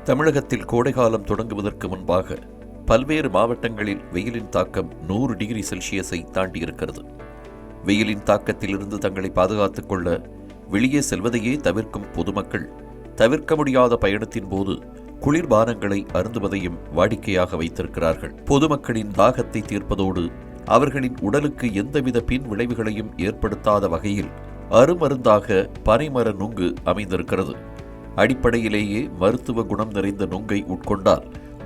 தமிழகத்தில் கோடைகாலம் தொடங்குவதற்கு முன்பாக பல்வேறு மாவட்டங்களில் வெயிலின் தாக்கம் 100 டிகிரி செல்சியஸை தாண்டியிருக்கிறது. வெயிலின் தாக்கத்திலிருந்து தங்களை பாதுகாத்துக் கொள்ள வெளியே செல்வதையே தவிர்க்கும் பொதுமக்கள் தவிர்க்க முடியாத பயணத்தின் போது குளிர்பானங்களை அருந்துவதையும் வாடிக்கையாக வைத்திருக்கிறார்கள். பொதுமக்களின் தாகத்தை தீர்ப்பதோடு அவர்களின் உடலுக்கு எந்தவித பின் விளைவுகளையும் ஏற்படுத்தாத வகையில் அருமருந்தாக பனைமர நுங்கு அமைந்திருக்கிறது. அடிப்படையிலேயே மருத்துவ குணம் நிறைந்த நுங்கை உட்கொண்டால்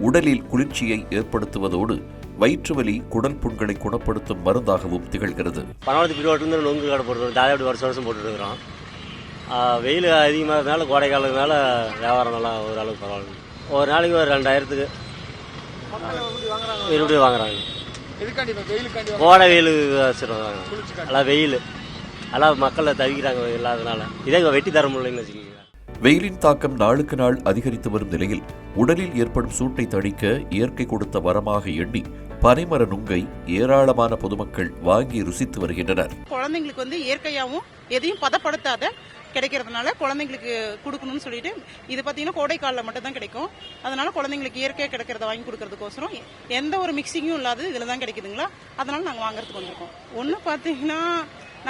உடலில் குளிர்ச்சியை ஏற்படுத்துவதோடு வயிற்றுவலி, குடல் புண்களை குணப்படுத்தும் மருந்தாகவும் திகழ்கிறது. பனவரத்து நுங்கு கடை போட்டுருக்கோம். ஜாலியாக வருஷம் போட்டுட்டு இருக்கிறோம். வெயில் அதிகமாக இருந்தாலும் கோடை காலத்தினால வியாபாரம் நல்லா ஓரளவுக்கு பரவாயில்ல. ஒரு நாளைக்கு ஒரு 2000க்கு இருபடி வாங்குறாங்க. கோடை வெயில் எல்லாம் வெயில் எல்லாம் மக்களை தவிக்கிறாங்க இல்லாதனால இதே வெட்டி தர முடியலன்னு வச்சுக்கோங்க. வெயிலின் தாக்கம் நாளுக்கு நாள் அதிகரித்து வரும் நிலையில் உடலில் ஏற்படும் சூட்டை தணிக்க இயற்கை கொடுத்த வரமாக எண்ணி பனைமர நுங்கை ஏராளமான பொதுமக்கள் வாங்கி ருசித்து வருகின்றனர். குழந்தைங்களுக்கு இயற்கையாகவும் எதையும் பதப்படுத்தாத கிடைக்கிறதுனால குழந்தைங்களுக்கு கொடுக்கணும்னு சொல்லிட்டு இது பார்த்தீங்கன்னா கோடை காலில் மட்டும் தான் கிடைக்கும். அதனால குழந்தைங்களுக்கு இயற்கையாக கிடைக்கிறத வாங்கி கொடுக்கறதுக்கோசரம் எந்த ஒரு மிக்சிங்கும் இல்லாத இதில் தான் கிடைக்குதுங்களா, அதனால நாங்கள் வாங்குறதுக்கு வந்திருக்கோம். ஒன்று பார்த்தீங்கன்னா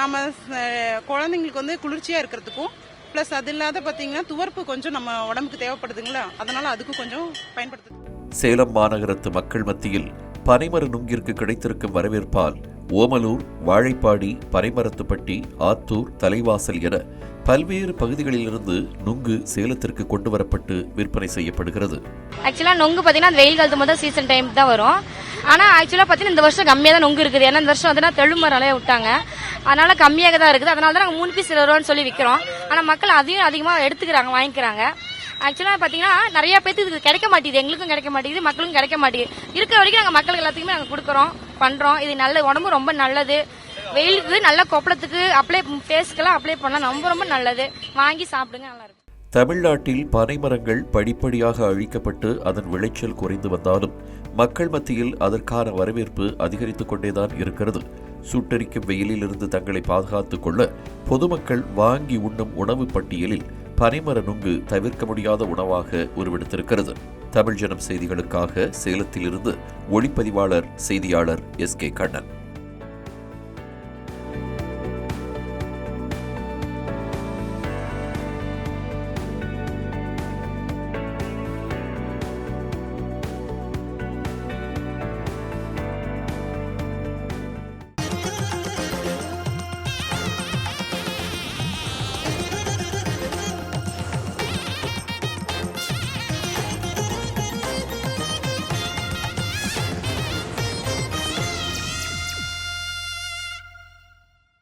நம்ம குழந்தைங்களுக்கு குளிர்ச்சியாக இருக்கிறதுக்கும் பிளஸ் அது இல்லாத பார்த்தீங்கன்னா துவர்ப்பு கொஞ்சம் நம்ம உடம்புக்கு தேவைப்படுதுங்களா, அதனால அதுக்கு கொஞ்சம் பயன்படுத்துது. சேலம் மாநகரத்து மக்கள் மத்தியில் பனைமர நுங்கிற்கு கிடைத்திருக்கும் வரவேற்பால் ஓமலூர், வாழைப்பாடி, பனைமரத்துப்பட்டி, ஆத்தூர், தலைவாசல் என பல்வேறு பகுதிகளிலிருந்து நுங்கு சேலத்திற்கு கொண்டு வரப்பட்டு விற்பனை செய்யப்படுகிறது. ஆக்சுவலா நுங்கு பாத்தீங்கன்னா வெயில் காலத்து முதல் சீசன் டைம் தான் வரும். ஆனா ஆக்சுவலா பாத்தீங்கன்னா இந்த வருஷம் கம்மியா தான் நுங்கு இருக்குது. ஏன்னா இந்த வருஷம் தெளுமரலையே விட்டாங்க, அதனால கம்மியாக தான் இருக்குது. அதனால தான் நாங்கள் 3 பீஸ் 20 ரூபான்னு சொல்லி விற்கிறோம். ஆனா மக்கள் அதையும் அதிகமாக எடுத்துக்கிறாங்க, வாங்கிக்கிறாங்க. ஆக்சுவலா பாத்தீங்கன்னா நிறைய பேருக்கு இது கிடைக்க மாட்டேங்குது, எங்களுக்கும் கிடைக்க மாட்டேங்குது, மக்களுக்கும் கிடைக்க மாட்டேங்குது. இருக்கிற வரைக்கும் நாங்கள் மக்களுக்கு எல்லாத்துக்குமே நாங்கள் கொடுக்குறோம், பண்றோம். இது நல்ல உடம்பு ரொம்ப நல்லது. வெயிலுக்கு நல்ல கொப்பளத்துக்கு அப்ளை, ஃபேஸ்க்கெல்லாம் அப்ளை பண்ணலாம், ரொம்ப ரொம்ப நல்லது. வாங்கி சாப்பிடுங்க, நல்லா இருக்கும். தமிழ்நாட்டில் பனைமரங்கள் படிப்படியாக அழிக்கப்பட்டு அதன் விளைச்சல் குறைந்து வந்தாலும் மக்கள் மத்தியில் அதற்கான வரவேற்பு அதிகரித்துக் கொண்டேதான் இருக்கிறது. சுட்டரிக்கும் வெயிலில் இருந்து தங்களை பாதுகாத்துக் கொள்ள பொதுமக்கள் வாங்கி உண்ணும் உணவு பட்டியலில் பனைமர நுங்கு தவிர்க்க முடியாத உணவாக உருவெடுத்திருக்கிறது. தமிழ் ஜனம் செய்திகளுக்காக சேலத்திலிருந்து ஒளிப்பதிவாளர், செய்தியாளர் SK கண்ணன்.